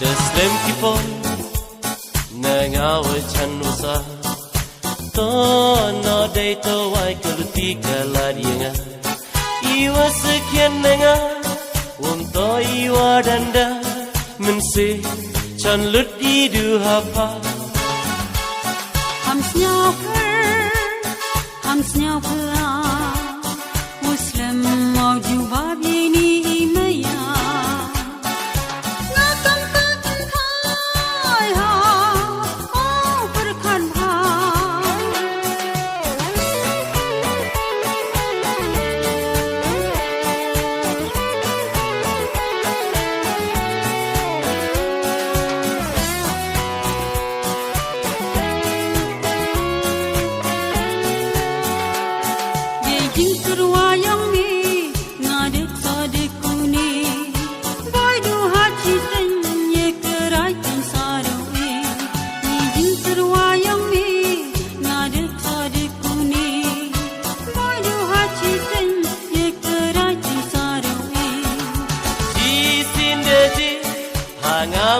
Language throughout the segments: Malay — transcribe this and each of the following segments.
Deslem kipon nangawa chanusa to no day to wai kaluti kaladianga iwa sekian nanga unto iwa danda mense chan lut idu hapa ham snyaper muslim mau juba bini imaya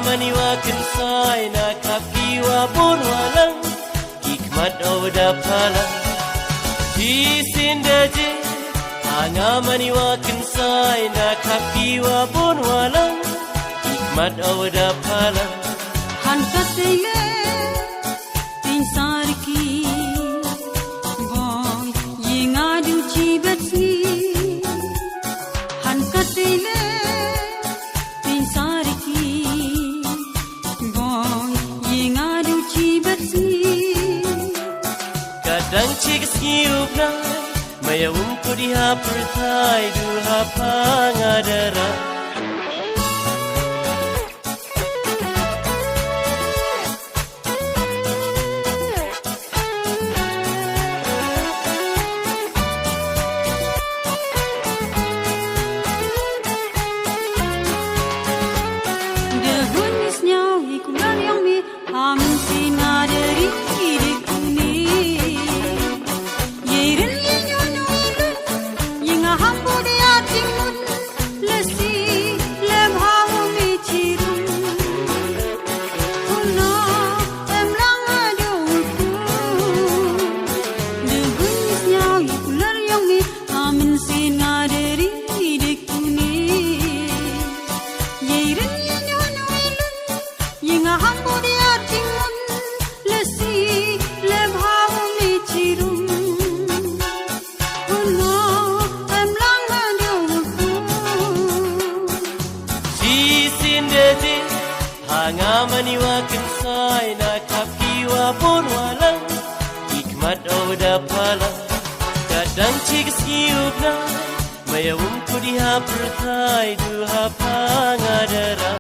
Maniwa kinsai na kapiwa bonwalang hikmat awda pala di sindaje hanga maniwa kinsai na kapiwa bonwalang hikmat awda pala han katile pinsar ki boy yinga du chibetni han katile kadang cigas ngiupna maya umku diha pertai duha pangadara hanga maniwa kinsai na kapiwa bonwalang hikmat awda pala kadang cigas ngiupna maya umku diha pertai duha pangadara